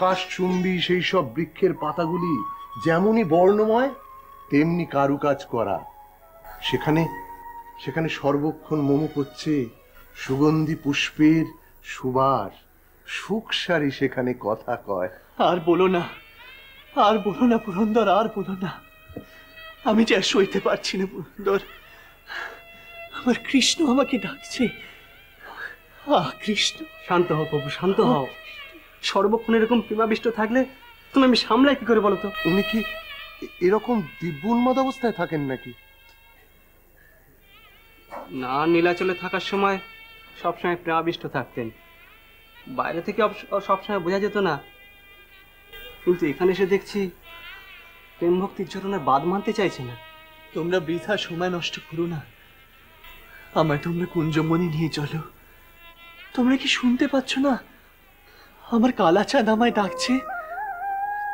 আকাশচুম্বী সেই সব বৃক্ষের পাতাগুলি যেমনই বর্ণময় তেমনি কারুকাজ করা। সেখানে সেখানে সর্বক্ষণ মোমো করছে সুগন্ধি পুষ্পের সুবাস। সুখসারি সেখানে কথা কয়। আর বলো না, আর বলো না পুরন্দর, আর বলো না। আমি যে আর সইতে পারছি না পুরন্দর। আমার কৃষ্ণ আমাকে ডাকছে। কৃষ্ণ। শান্ত হও প্রভু, শান্ত হও। সর্বক্ষণ এরকম প্রেমাবিষ্ট থাকলে তুমি আমি সামলাই কি করে বলো তো? উনি কি এরকম দিব্য উন্মাদ অবস্থায় থাকেন নাকি? না, নীলাচলে থাকার সময় সবসময় প্রেমাবিষ্ট থাকতেন। বাইরে থেকে সবসময় বোঝা যেত না, কিন্তু এখানে এসে দেখছি প্রেম ভক্তির জন্য বাদ মানতে চাইছে না। তোমরা বৃথা সময় নষ্ট করো না, আমায় তোমরা কুঞ্জমণি নিয়ে চলো। তোমরা কি শুনতে পাচ্ছ না? আমার কালাচাঁদ আমায় ডাকছে।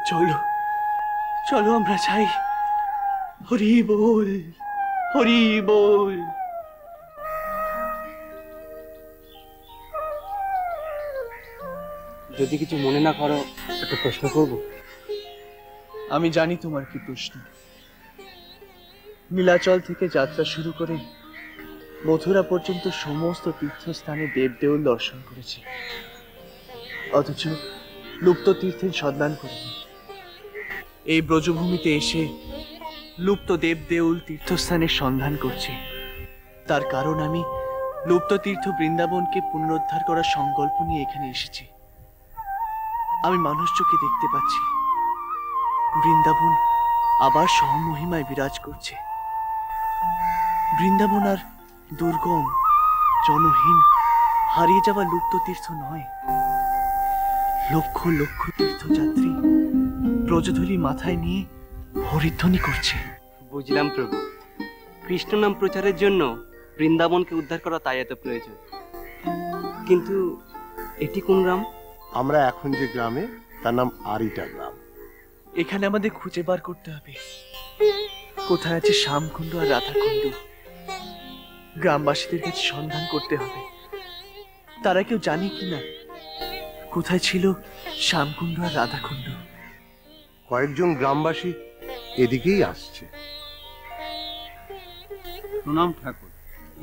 চলো চলো আমরা যাই। হরি বল, হরি বল। যদি কিছু মনে না করো, একটা প্রশ্ন করব। আমি জানি তোমার কি প্রশ্ন। নীলাচল থেকে যাত্রা শুরু করে মথুরা পর্যন্ত সমস্ত তীর্থস্থানে দেবদেউল দর্শন করেছি, অথচ লুপ্ত তীর্থের সন্ধান করিনি। এই ব্রজভূমিতে এসে লুপ্ত দেবদেউল তীর্থস্থানের সন্ধান করছি। তার কারণ আমি লুপ্ত তীর্থ বৃন্দাবনকে পুনরুদ্ধার করার সংকল্প নিয়ে এখানে এসেছি। আমি মানুষ চোখে দেখতে পাচ্ছি বৃন্দাবন আবার স্বমহিমায় বিরাজ করছে। বৃন্দাবন আর দুর্গম, জনহীন, হারিয়ে যাওয়া লুপ্ত তীর্থ নয়। লক্ষ লক্ষ তীর্থযাত্রী ব্রজধূলি মাথায় নিয়ে হরিধ্বনি করছে। বুঝলাম প্রভু, কৃষ্ণ নাম প্রচারের জন্য বৃন্দাবনকে উদ্ধার করা তাই এত প্রয়োজন। কিন্তু এটি কোন গ্রাম? আমরা এখন যে গ্রামে, তার নাম আরিটা গ্রাম। এখানে আমাদের খুঁজে বার করতে হবে কোথায় আছে শ্যামকুণ্ড আর রাধাকুণ্ড। গ্রামবাসীদের কাছে সন্ধান করতে হবে, তারা কেউ জানে কিনা কোথায় ছিল শ্যামকুণ্ড আর রাধাকুণ্ড। কয়েকজন গ্রামবাসী এদিকেই আসছে। প্রণাম ঠাকুর।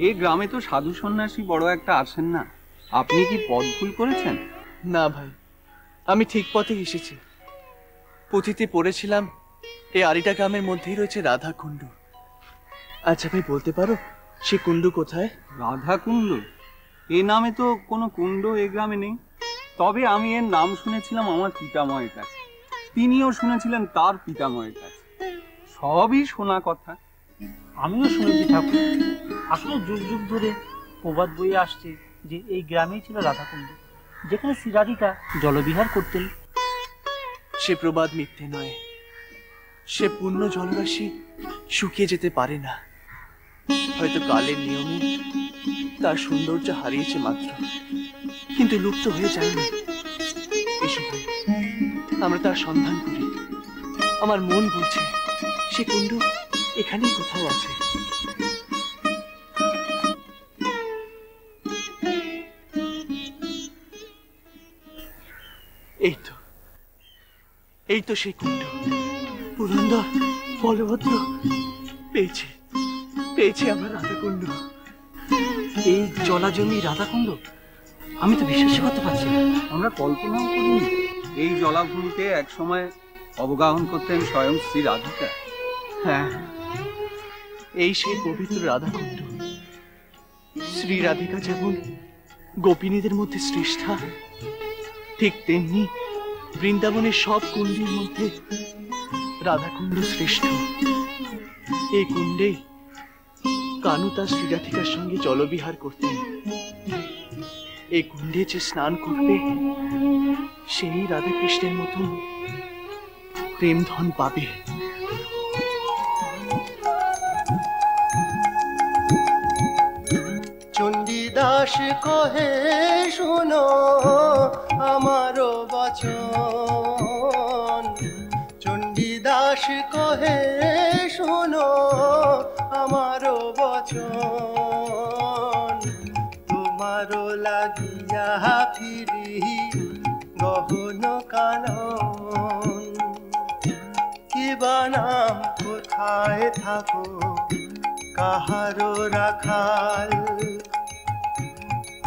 এই গ্রামে তো সাধু সন্ন্যাসী বড় একটা আছেন না, আপনি কি পথ ভুল করেছেন? না ভাই, আমি ঠিক পথে এসেছি। পুঁথিতে পড়েছিলাম এই আরিটা গ্রামের মধ্যেই রয়েছে রাধাকুণ্ড। আচ্ছা ভাই, বলতে পারো সে কুণ্ড কোথায়? রাধাকুণ্ড? এ নামে তো কোনো কুণ্ড এই গ্রামে নেই। তবে আমি এর নাম শুনেছিলাম আমার পিতামহের কাছে, তিনিও শুনেছিলেন তার পিতামহের কাছে। সবই শোনা কথা। আমিও শুনেছি ঠাকুর। আসলে যুগ যুগ ধরে প্রবাদ বইয়ে আসছে যে এই গ্রামেই ছিল রাধাকুণ্ড, যেখানে শ্রীরাধিকা জলবিহার করতেন। সে প্রবাদ মিথ্যে নয়। সে পূর্ণ জলরাশি শুকিয়ে যেতে পারে না। হয়তো কালের নিয়মে তার সৌন্দর্য হারিয়েছে মাত্র, কিন্তু লুপ্ত হয়ে যায়নি। এসো ভাই, আমরা তার সন্ধান করি। আমার মন বলছে সে কুণ্ড এখানেই কোথাও আছে। এই তো সেই কুণ্ড। পুরন্দর, বলভদ্র, পেয়েছি পেয়েছি আমরা রাধাকুণ্ড। এই জলাজমি রাধাকুণ্ড? আমি তো বিশ্বাসই করতে পারছি না। আমরা কল্পনাও করিনি এই জলাভূমিতে একসময় অবগাহন করতেন স্বয়ং শ্রী রাধিকা। হ্যাঁ, এই সেই পবিত্র রাধাকুণ্ড। শ্রী রাধিকা যেমন গোপিনীদের মধ্যে শ্রেষ্ঠা, ঠিক তেমনি বৃন্দাবনের সব কুণ্ডের মধ্যে রাধাকুণ্ড শ্রেষ্ঠ। এই কুণ্ডে কানু তার শ্রী রাধিকার সঙ্গে জলবিহার করতেন। এই কুণ্ডে যে স্নান করবে সেই রাধাকৃষ্ণের মতন প্রেম ধন পাবে। চণ্ডীদাস কহে শোনো আমারো বচন, চণ্ডীদাস কহে শোনো আমারো বচন, তোমারো লাগিয়া ফিরি গহন কানন, কিবা নাম কোথায় থাকো কাহারো রাখাল,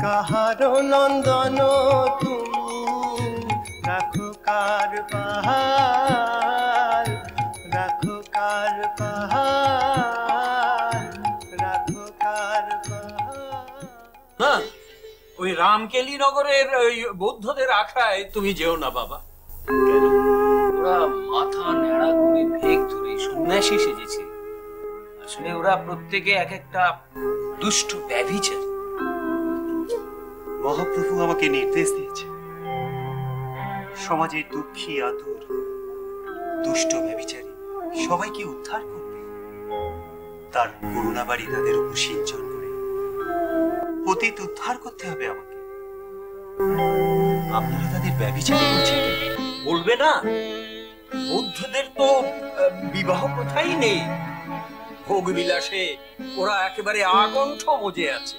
কাহারো নন্দন তুমি রাখো কার পাহাড়, রাখো কার পাহাড়, রাখো কার পাহাড়। না, ওই রামকেলি নগরের ওই বৌদ্ধদের আখড়ায় তুমি যেও না বাবা। ওরা মাথা ন্যাড়া করে ভেগ ধরে সন্ন্যাসী সেজেছে। আসলে ওরা প্রত্যেকে এক একটা দুষ্ট ব্যভিচারী। মহাপ্রভু আমাকে নির্দেশ দিয়েছে সমাজের দুঃখী আতুর দুষ্ট ব্যভিচারী সবাইকে উদ্ধার করবে, তার করুণা বাড়ি তাদের উপর সিঞ্চন করে পতিত উদ্ধার করতে হবে আমাকে। আপনারা তাদের ব্যভিচারী বলছেন কেন? বলবে না, বৌদ্ধদের তো বিবাহ প্রথাই নেই। ভোগ বিলাসে ওরা একেবারে আকণ্ঠ মজে আছে।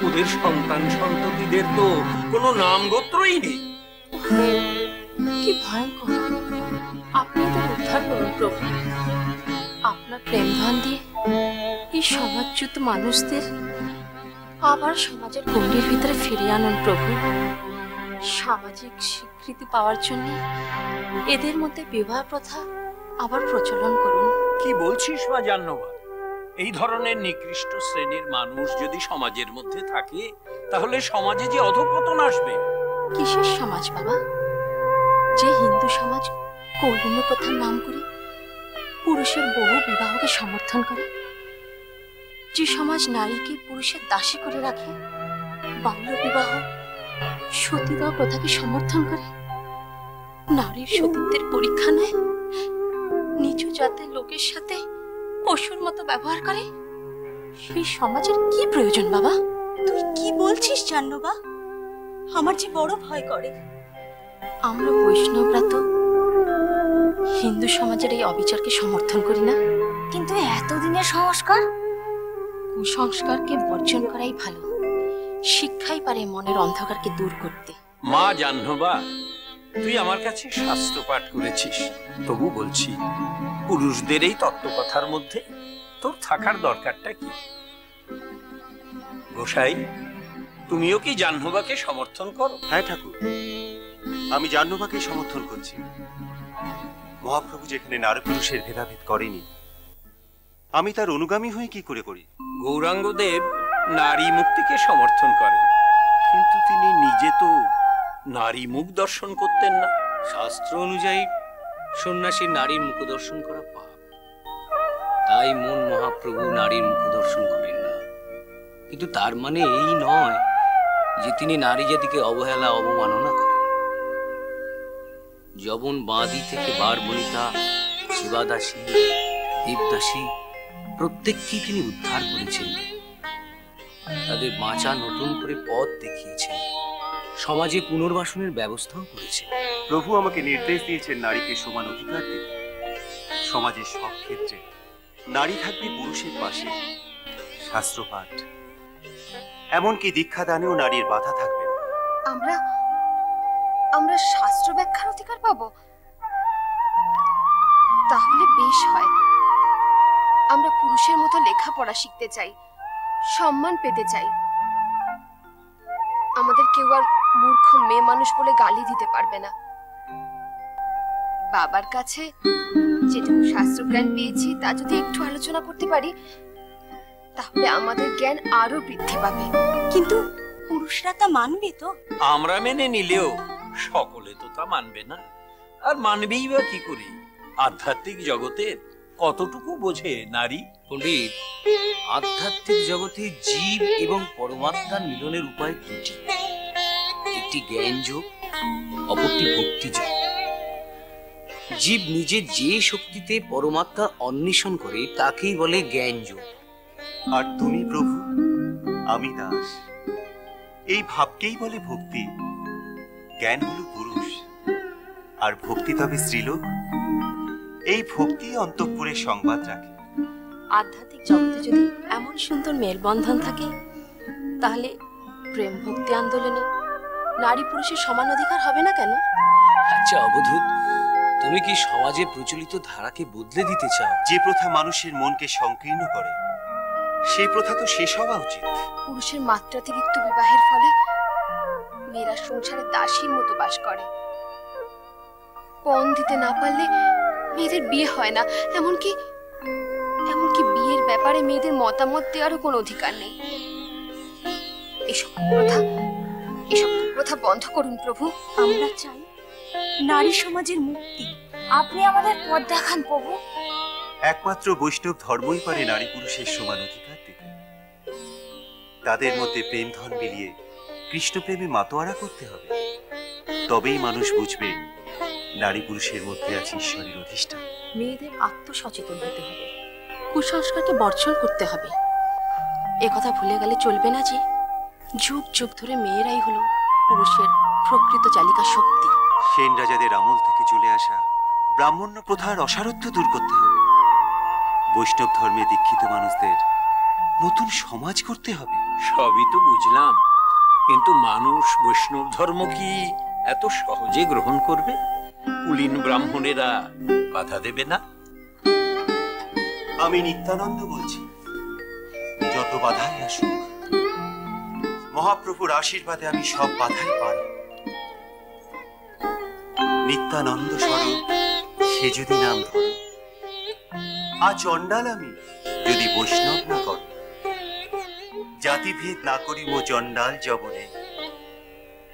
ওদের সন্তান সন্ততিদের তো কোনো নাম গোত্রই নেই। কি ভয়ঙ্কর! আপনি তো উদ্ধার করুন প্রভু, আপনার প্রেম ধন দিয়ে এই সমাজচ্যুত মানুষদের আবার সমাজের গণ্ডির ভিতরে ফিরিয়ে আনুন প্রভু। সামাজিক স্বীকৃতি পাওয়ার জন্য এদের মধ্যে বিবাহ প্রথা আবার প্রচলন করুন। কি বলছিস মা জাহ্নবা? এই ধরনের নিকৃষ্ট শ্রেণীর মানুষ যদি সমাজের মধ্যে থাকে তাহলে সমাজে যে অধঃপতন আসবে। কিসের সমাজ বাবা? যে হিন্দু সমাজ কৌলিন্য প্রথার নাম করে পুরুষের বহু বিবাহকে সমর্থন করে, যে সমাজ নারীকে পুরুষের দাসী করে রাখে, বাল্য বিবাহ সতীদাহ প্রথাকে সমর্থন করে, নারীর সতীত্বের পরীক্ষা নেয়, নিচু জাতের লোকের সাথে পশুর মতো ব্যবহার করে, সেই সমাজের কি প্রয়োজন বাবা? তুই কি বলছিস জাহ্নবা? আমার যে বড় ভয় করে। আমরা বৈষ্ণবরা তো হিন্দু সমাজের এই অবিচারকে সমর্থন করি না। কিন্তু এতদিনের সংস্কার, কুসংস্কারকে বর্জন করাই ভালো। শিক্ষাই পারে মনের অন্ধকারকে দূর করতে। মা জাহ্নবা, তুই আমার কাছে শাস্ত্র পাঠ করেছিস, তবু বলছি পুরুষদের এই তত্ত্বকথার মধ্যে তোর থাকার দরকারটা কি? গোসাই, তুমিও কি জাহ্নবাকে সমর্থন করো? হ্যাঁ ঠাকুর, আমি জাহ্নবাকে সমর্থন করছি। মহাপ্রভু যেখানে নারী পুরুষের ভেদাভেদ করেনি, আমি তার অনুগামী হয়ে কি করে করি? গৌরাঙ্গদেব নারী মুক্তিকে সমর্থন করেন, কিন্তু তিনি নিজে তো নারী মুখ দর্শন করতেন না। শাস্ত্র অনুযায়ী সন্ন্যাসীর নারীর মুখ দর্শন করা পাপ। তাই মন মহাপ্রভু নারীর মুখ দর্শন করেন না। কিন্তু তার মানে এই নয় যে তিনি নারী জাতিকে অবহেলা অবমাননা করেন। যবন বাঁধি থেকে বার বনিতা, সেবাদাসী, দেবদাসী প্রত্যেককেই তিনি উদ্ধার করেছেন। তাদের বাঁচা নতুন করে পথ দেখিয়েছেন, সমাজে পুনর্বাসনের ব্যবস্থাও করেছেন। প্রভু আমাকে নির্দেশ দিয়েছেন নারীকে সমান অধিকার দিতে। সমাজের সব ক্ষেত্রে নারী থাকবে পুরুষের পাশে। শাস্ত্রপাঠ এমনকি দীক্ষাদানেও নারীর বাধা থাকবে না। আমরা শাস্ত্র ব্যাখ্যার অধিকার পাবো? তাহলে বেশ হয়। আমরা পুরুষের মতো লেখাপড়া শিখতে চাই, সম্মান পেতে চাই। আমাদের কেউ আর মূর্খ মেয়ে মানুষ বলে গালি দিতে পারবে না। বাবার কাছে যেটুকু শাস্ত্র জ্ঞান পেয়েছি তা যদি একটু আলোচনা করতে পারি, তাহলে আমাদের জ্ঞান আরো বৃদ্ধি পাবে। কিন্তু পুরুষরা তা মানবে তো? আমরা মেনে নিলেও সকলে তো তা মানবে না। আর মানবেই বা কি করে? আধ্যাত্মিক জগতের কতটুকু বোঝে নারী? পণ্ডিত, আধ্যাত্মিক জগতে জীব এবং পরমাত্মার মিলনের উপায় দুটি। একটি জ্ঞান যোগ, অপরটি ভক্তি যোগ। জীব নিজে যে শক্তিতে পরমাত্মার অন্বেষণ করে তাকেই বলে জ্ঞান যোগ। আর তুমি প্রভু, আমি দাস, এই ভাবকেই বলে ভক্তি। জ্ঞান হলো পুরুষ, আর ভক্তি তবে স্ত্রীলোক। এই ভক্তি অন্তঃপুরের সংবাদ রাখে। আধ্যাত্মিক জগতে যদি এমন সুন্দর মেলবন্ধন থাকে, তাহলে প্রেম ভক্তি আন্দোলনে নারী পুরুষের সমান অধিকার হবে না কেন? আচ্ছা অবধূত, তুমি কি সমাজে প্রচলিত ধারাকে বদলে দিতে চাও? যে প্রথা মানুষের মনকে সংকীর্ণ করে সেই প্রথা তো শেষ হওয়া উচিত। পুরুষের মাত্রাতিরিক্ত বিবাহের ফলে মেয়েরা সংসারে দাসীর মতো বাস করে। পণ দিতে না পারলে মেয়েদের বিয়ে হয় না, এমনকি বিয়ের ব্যাপারে মেয়েদের মতামত দেওয়ারও কোনো অধিকার নেই। এসব প্রথা বন্ধ করুন প্রভু। আমরা চাই নারী সমাজের মুক্তি। আপনি আমাদের পথ দেখান প্রভু। একমাত্র বৈষ্ণব ধর্মই পারে নারী পুরুষের সমান অধিকার দিতে। তাদের মধ্যে প্রেম ধন বিলিয়ে কৃষ্ণ প্রেমে মাতোয়ারা করতে হবে। তবেই মানুষ বুঝবে নারী পুরুষের মধ্যে আছে ঈশ্বরের অধিষ্ঠান। মেয়েদের আত্মসচেতন হতে হবে, কুসংস্কারকে বর্জন করতে হবে। একথা ভুলে গেলে চলবে না যে যুগ যুগ ধরে মেয়েরাই হলো পুরুষের প্রকৃত চালিকা শক্তি। সেন রাজাদের আমল থেকে চলে আসা ব্রাহ্মণ্য প্রথার অসারত্ব দূর করতে হবে। বৈষ্ণব ধর্মে দীক্ষিত মানুষদের নতুন সমাজ করতে হবে। সবই তো বুঝলাম, কিন্তু মানুষ বৈষ্ণব ধর্ম কি এত সহজে গ্রহণ করবে? কুলীন ব্রাহ্মণেরা বাধা দেবে না? আমি নিত্যানন্দ বলছি, যত বাধাই আসুক মহাপ্রভুর আশীর্বাদে আমি সব বাধাই পার। নিত্যানন্দ স্বরূপ সে যদি নাম ধরো, চণ্ডাল আমি যদি বৈষ্ণব না কর। জাতিভেদ না করিব চণ্ডাল জবনে,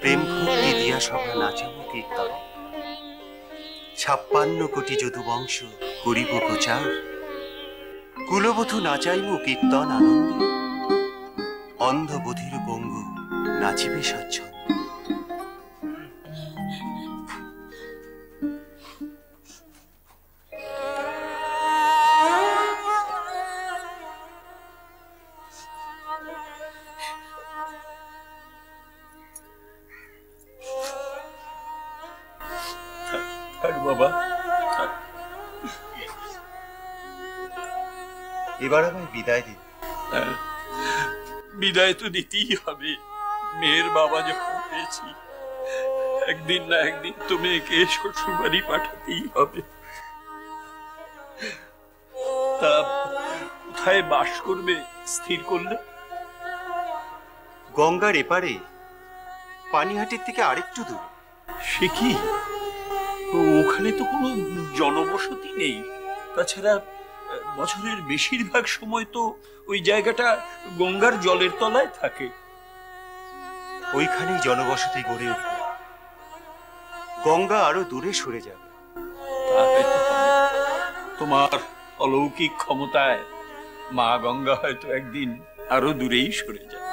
প্রেম ভক্তি দিয়া সভা নাচাব কীর্তন। 56 কোটি যদু বংশ করিব প্রচার, কুলবধূ নাচাইব কীর্তন আনন্দে। অন্ধ বধির পঙ্গু নাচিবে স্বচ্ছন্দে। বাবা, এবার আমায় বিদায় দিন। বিদায় তো দিতেই হবে। মেয়ের বাবা যখন পেয়েছি, একদিন না একদিন তো মেয়েকে শ্বশুর বাড়ি পাঠাতেই হবে। তা কোথায় বাস করবে স্থির করলে? গঙ্গার এপারে, পানিহাটির থেকে আরেকটু দূরে। সে কি? ওখানে তো কোনো জনবসতি নেই। তাছাড়া বছরের বেশিরভাগ সময় তো ওই জায়গাটা গঙ্গার জলের তলায় থাকে। ওইখানেই জনবসতি গড়ে উঠবে, গঙ্গা আরো দূরে সরে যাবে। তোমার অলৌকিক ক্ষমতায় মা গঙ্গা হয়তো একদিন আরো দূরেই সরে যাবে।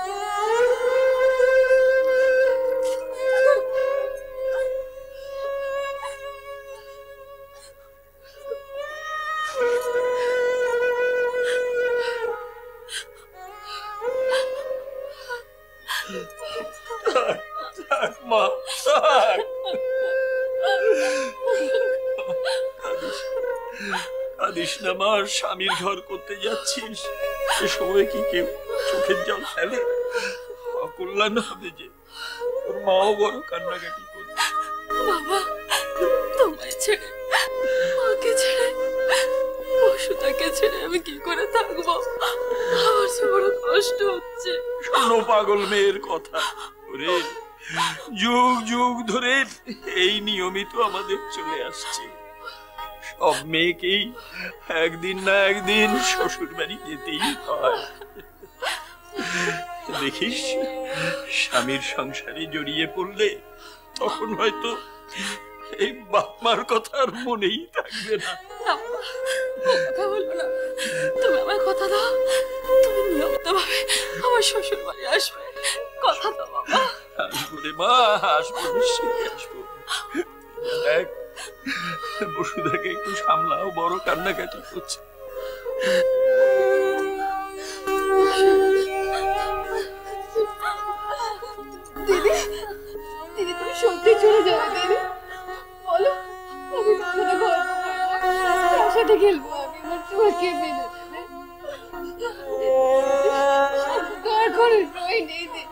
আমার স্বামীর ঘর করতে যাচ্ছিস, এ সময় কি কেউ চোখের জল ফেলে? অকল্যাণ হবে যে। ওর মাও বড় কান্নাকাটি করছে। বাবা, তোমায় ছেড়ে, মাকে ছেড়ে, বসুতাকে ছেড়ে আমি কি করে থাকবো? আমার যে বড় কষ্ট হচ্ছে। শোনো পাগল মেয়ের কথা। ওরে, যুগ যুগ ধরে এই নিয়মিত আমাদের চলে আসছে। সব মেয়েকেই একদিন না একদিন শ্বশুর বাড়ি যেতেই হয়। দেখিস, স্বামীর সংসারে জড়িয়ে পড়লে তখন হয়তো এই বাপ মার কথা আর মনেই থাকবে না। কথা বলবো না, তুমি আমার কথা দাও। তুমি নিয়মিত ভাবে আমার শ্বশুর বাড়ি আসবে, কথা দাও বাবা। আসবো রে মা, আসবো, নিশ্চয়ই আসবো। দেখ, বসুধাকে একটু সামলাও, বড় কান্নাকাটি করছে। দিদি, দিদি তুমি সত্যি চলে যাবে দিদি? বলো, আমি তোমার গল্প তার সাথে খেলবো। আমি আমার তোমাকে মেনে দেবে। কার ঘরে রই নেই দিদি।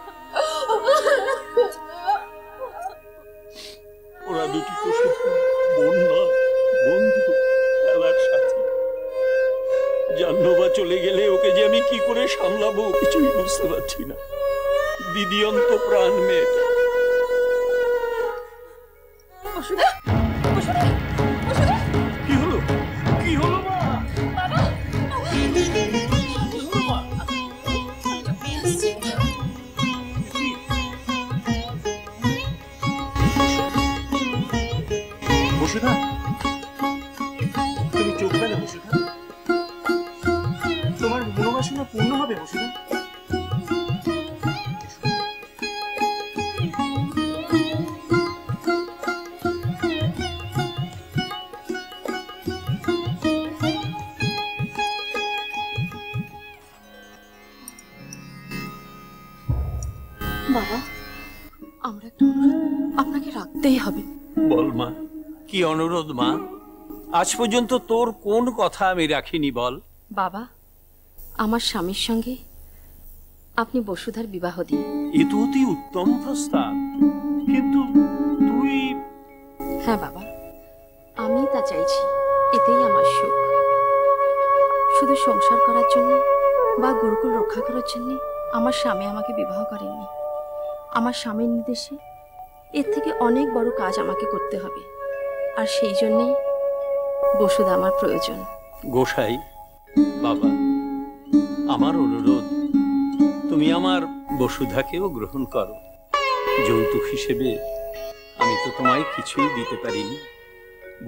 দুটি তো শুধু বোন নয়, বন্ধু, খেলার সাথী। জাহ্নবা চলে গেলে ওকে যে আমি কি করে সামলাবো কিছুই বুঝতে পারছি না। দিদি অন্ত প্রাণ মেয়েটা। কি হলো? কি হলো মা? বসুধা, তুমি চোখ পেলে বসুধা? তোমার মনোবাসনা পূর্ণ হবে বসুধা। বাবা, আমরা একটা অনুরোধ আপনাকে রাখতেই হবে। বল মা, কি অনুরোধ মা? আজ পর্যন্ত তোর কোন কথা আমি রাখিনি বল। বাবা, আমার স্বামীর সঙ্গে আপনি বসুধার বিবাহ দিন। এ তো অতি উত্তম প্রস্তাব, কিন্তু তুই... হ্যাঁ বাবা, আমি তা চাইছি, এতেই আমার সুখ। শুধু সংসার করার জন্য বা গুরুকুল রক্ষা করার জন্য আমার স্বামী আমাকে বিবাহ করেননি। আমার স্বামীর নির্দেশে এর থেকে অনেক বড় কাজ আমাকে করতে হবে, আর সেই জন্যেই বসুধা আমার প্রয়োজন। গোসাই বাবা, আমার অনুরোধ, তুমি আমার বসুধাকেও গ্রহণ করো। যৌতুক হিসেবে আমি তো তোমায় কিছুই দিতে পারিনি,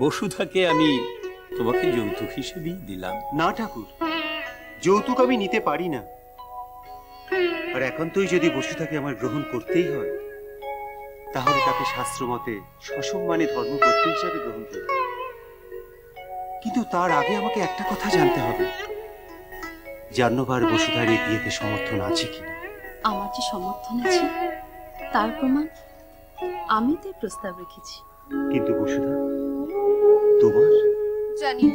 বসুধাকে আমি তোমাকে যৌতুক হিসেবেই দিলাম। না ঠাকুর, যৌতুক আমি নিতে পারি না। আর এখন তুই যদি বসুধাকে আমার গ্রহণ করতেই হয়, তাহলে তাকে শাস্ত্র মতে সসম্মানে ধর্মপত্নী হিসাবে গ্রহণ করব। কিন্তু তার আগে আমাকে একটা কথা জানতে হবে, জাহ্নবার বসুধার এই বিয়েতে সমর্থন আছে কিনা। আমার যে সমর্থন আছে তার প্রমাণ আমি তো প্রস্তাব রেখেছি। কিন্তু বসুধা, তোমার? জানি